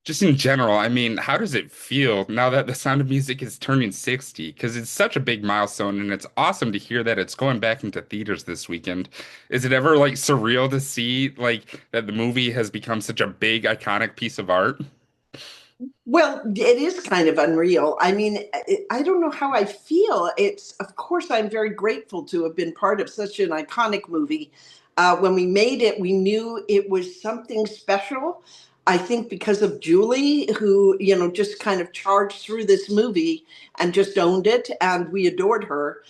just in general, I mean, how does it feel now that The Sound of Music is turning 60? Because it's such a big milestone, and it's awesome to hear that it's going back into theaters this weekend. Is it ever like surreal to see like that the movie has become such a big, iconic piece of art? Well, it is kind of unreal. I mean, I don't know how I feel. Of course, I'm very grateful to have been part of such an iconic movie. When we made it, we knew it was something special. I think because of Julie, who, just kind of charged through this movie and just owned it, and we adored her.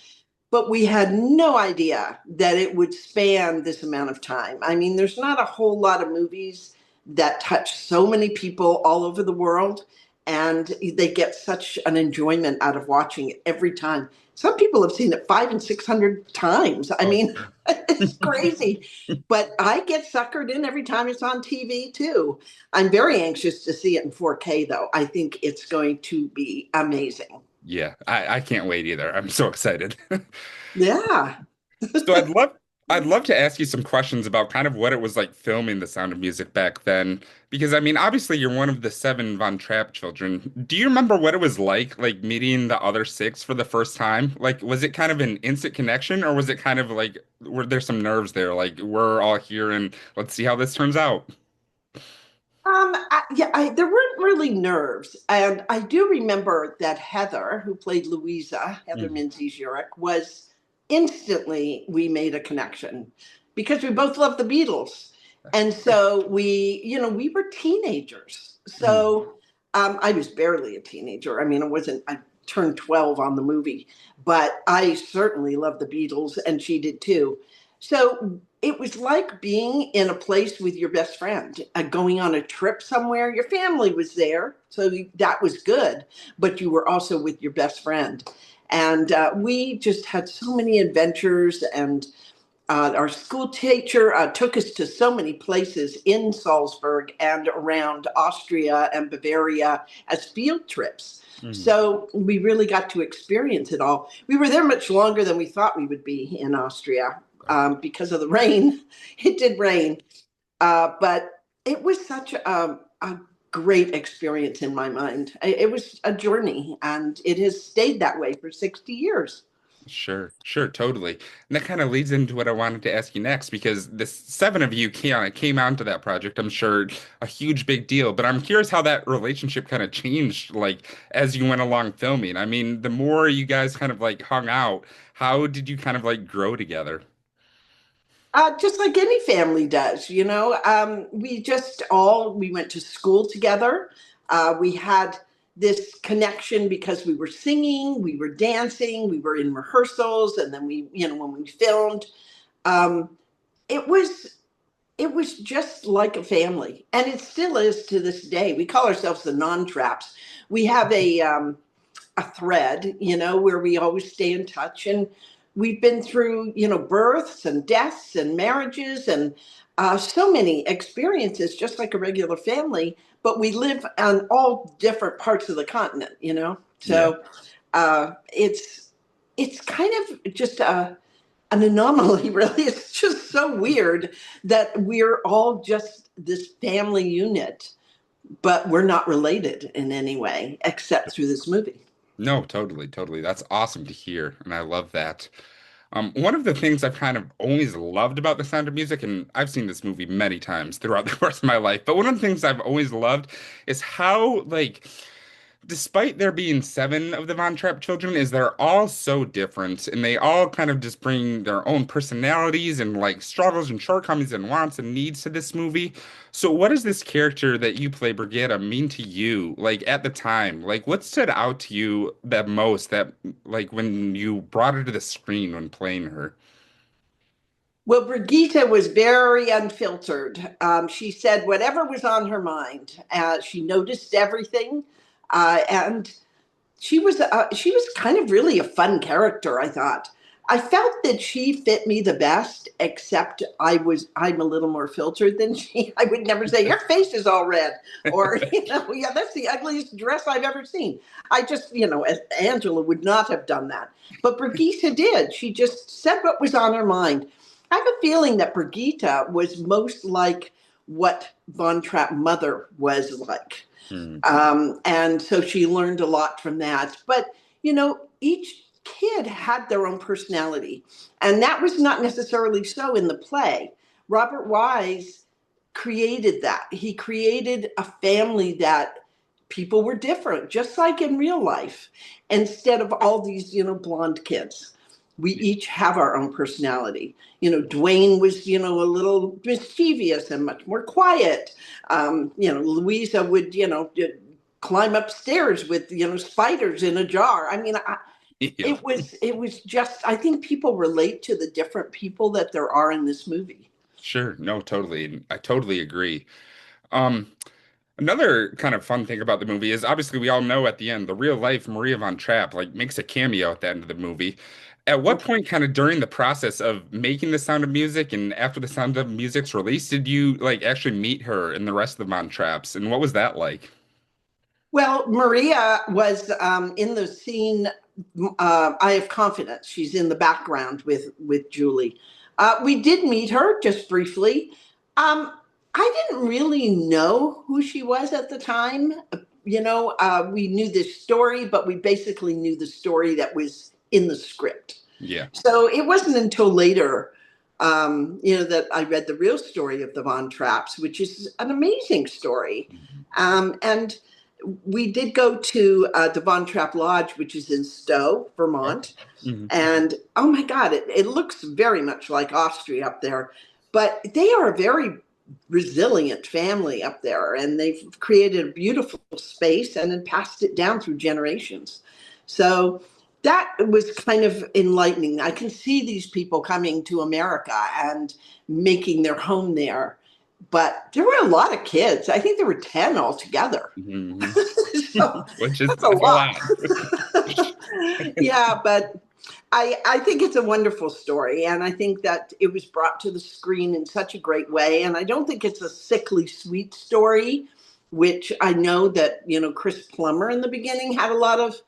But we had no idea that it would span this amount of time. I mean, there's not a whole lot of movies that touch so many people all over the world, and they get such an enjoyment out of watching it every time. Some people have seen it 500 and 600 times. I Oh, mean, sure. it's crazy. But I get suckered in every time it's on TV too. I'm very anxious to see it in 4K, though. I think it's going to be amazing. Yeah, I can't wait either. I'm so excited. Yeah. So I'd love to ask you some questions about kind of what it was like filming The Sound of Music back then, because I mean, obviously you're one of the seven Von Trapp children. Do you remember what it was like meeting the other six for the first time? Like, was it kind of an instant connection, or was it kind of like were there some nerves there? Like, we're all here and let's see how this turns out. There weren't really nerves. And I do remember that Heather, who played Louisa, Heather Mhm. Minzy Zurich, was instantly we made a connection because we both loved the Beatles. And so we were teenagers. Mhm. So I was barely a teenager. I mean, I turned 12 on the movie, but I certainly loved the Beatles and she did too. So it was like being in a place with your best friend, going on a trip somewhere. Your family was there, so that was good, but you were also with your best friend. And we just had so many adventures, and our school teacher took us to so many places in Salzburg and around Austria and Bavaria as field trips. Mhm. So we really got to experience it all. We were there much longer than we thought we would be in Austria Okay. because of the rain. It did rain, but it was such a great experience in my mind. It was a journey, and it has stayed that way for 60 years. Sure, sure, totally. And that kind of leads into what I wanted to ask you next, because the seven of you came onto that project. I'm sure a huge big deal, but I'm curious how that relationship kind of changed, like as you went along filming. I mean, the more you guys kind of like hung out, how did you kind of like grow together? Just like any family does, we went to school together. We had this connection because we were singing, we were dancing, we were in rehearsals, and then when we filmed, um, it was it was just like a family, and it still is to this day. We call ourselves the non-traps. We have a thread, where we always stay in touch. And we've been through, births and deaths and marriages and so many experiences, just like a regular family. But we live on all different parts of the continent. Yeah. So it's kind of just an anomaly, really. It's just so weird that we're all just this family unit, but we're not related in any way except through this movie. No, totally, totally. That's awesome to hear, and I love that. One of the things I've kind of always loved about The Sound of Music, and I've seen this movie many times throughout the course of my life, but one of the things I've always loved is how, like, despite there being seven of the Von Trapp children, is they're all so different, and they all kind of just bring their own personalities and like struggles and shortcomings and wants and needs to this movie. So, what does this character that you play, Brigitta, mean to you? Like at the time, like what stood out to you the most that like when you brought her to the screen when playing her? Well, Brigitte was very unfiltered. She said whatever was on her mind. She noticed everything, and she was kind of really a fun character. I thought. I felt that she fit me the best, except I'm a little more filtered than she. I would never say your face is all red, or yeah, that's the ugliest dress I've ever seen. I just, as Angela would not have done that, but Brigitte did. She just said what was on her mind. I have a feeling that Brigitte was most like what Von Trapp mother was like. Mm. And so she learned a lot from that. But, each kid had their own personality. And that was not necessarily so in the play. Robert Wise created that. He created a family that people were different, just like in real life, instead of all these, blonde kids. We each have our own personality. Dwayne was, a little mischievous and much more quiet. Louisa would, climb upstairs with, spiders in a jar. Yeah, it was just, I think people relate to the different people that there are in this movie. sure. No, totally. I totally agree. Um, Another kind of fun thing about the movie is obviously we all know at the end the real life Maria von Trapp like makes a cameo at the end of the movie. At what point, kind of during the process of making The Sound of Music and after The Sound of Music's release, did you like actually meet her and the rest of the Von Trapps, and what was that like? Well, Maria was in the scene. I have confidence. She's in the background with Julie. We did meet her just briefly. I didn't really know who she was at the time. We knew this story, but we basically knew the story that was in the script. Yeah. So it wasn't until later, that I read the real story of the Von Trapps, which is an amazing story. Mhm. And we did go to the Von Trapp Lodge, which is in Stowe, Okay. Vermont. Mhm. And oh my God, it looks very much like Austria up there. But they are a very resilient family up there, and they've created a beautiful space and then passed it down through generations. So that was kind of enlightening. I can see these people coming to America and making their home there. But there were a lot of kids. I think there were 10 altogether. Mhm. So Which is that's a that's a lot. lot. Yeah, but I think it's a wonderful story. And I think that it was brought to the screen in such a great way. And I don't think it's a sickly sweet story, which I know that, Chris Plummer in the beginning had a lot of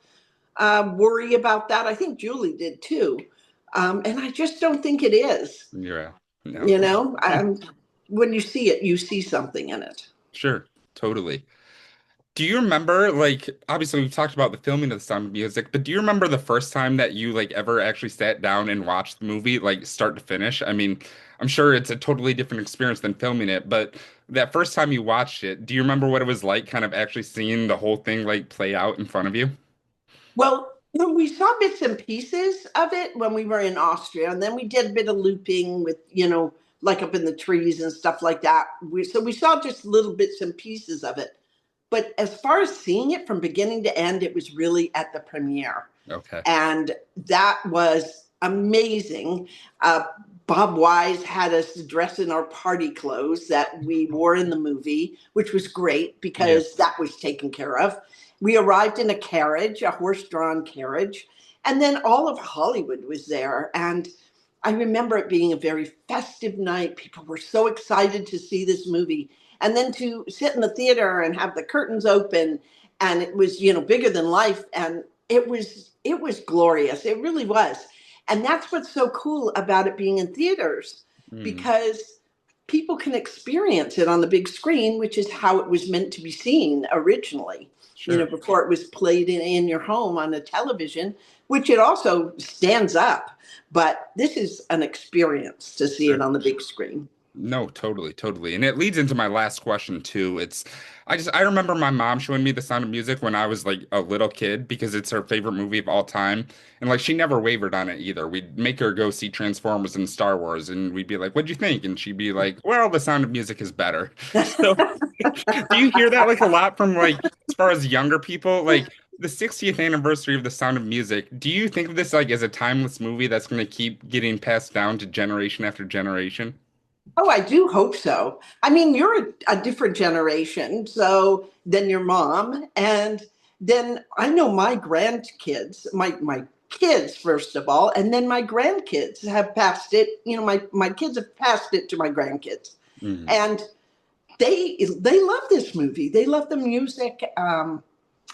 worry about that. I think Julie did too. And I just don't think it is. Yeah. No. You know, when you see it, you see something in it. Sure. Totally. Do you remember, like, obviously we've talked about the filming of The Sound of Music, but do you remember the first time that you like ever actually sat down and watched the movie, like start to finish? I mean, I'm sure it's a totally different experience than filming it, but that first time you watched it, do you remember what it was like kind of actually seeing the whole thing like play out in front of you? Well, we saw bits and pieces of it when we were in Austria, and then we did a bit of looping with, like up in the trees and stuff like that. So we saw just little bits and pieces of it. But as far as seeing it from beginning to end, it was really at the premiere. Okay. And that was amazing. Bob Wise had us dressed in our party clothes that we wore in the movie, which was great Yeah. because that was taken care of. We arrived in a carriage, a horse drawn carriage, and then all of Hollywood was there. And I remember it being a very festive night. People were so excited to see this movie. And then to sit in the theater and have the curtains open, and it was, bigger than life. And it was glorious. It really was. And that's what's so cool about it being in theaters, Mm, because people can experience it on the big screen, which is how it was meant to be seen originally, sure. before it was played in your home on a television, which it also stands up. But this is an experience to see it Sure. on the big screen. No, totally, totally. And it leads into my last question too. I remember my mom showing me The Sound of Music when I was like a little kid because it's her favorite movie of all time. And like she never wavered on it either. We'd make her go see Transformers and Star Wars and we'd be like, "What'd you think?" And she'd be like, "Well, The Sound of Music is better." So do you hear that like a lot from like as far as younger people? Like the 60th anniversary of The Sound of Music, do you think of this like as a timeless movie that's going to keep getting passed down to generation after generation? Oh, I do hope so. I mean, you're a different generation, so than your mom, and then I know my grandkids, my kids first of all, and then my grandkids have passed it. My kids have passed it to my grandkids, Mhm. and they love this movie. They love the music.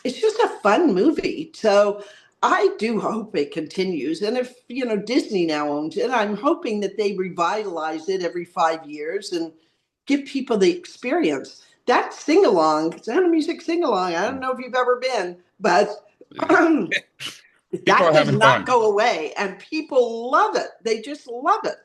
It's just a fun movie. So I do hope it continues. And if, Disney now owns it, I'm hoping that they revitalize it every 5 years and give people the experience. That sing along, Sound of Music sing along. I don't know if you've ever been, but People that are does having not fun. go away, and people love it. They just love it.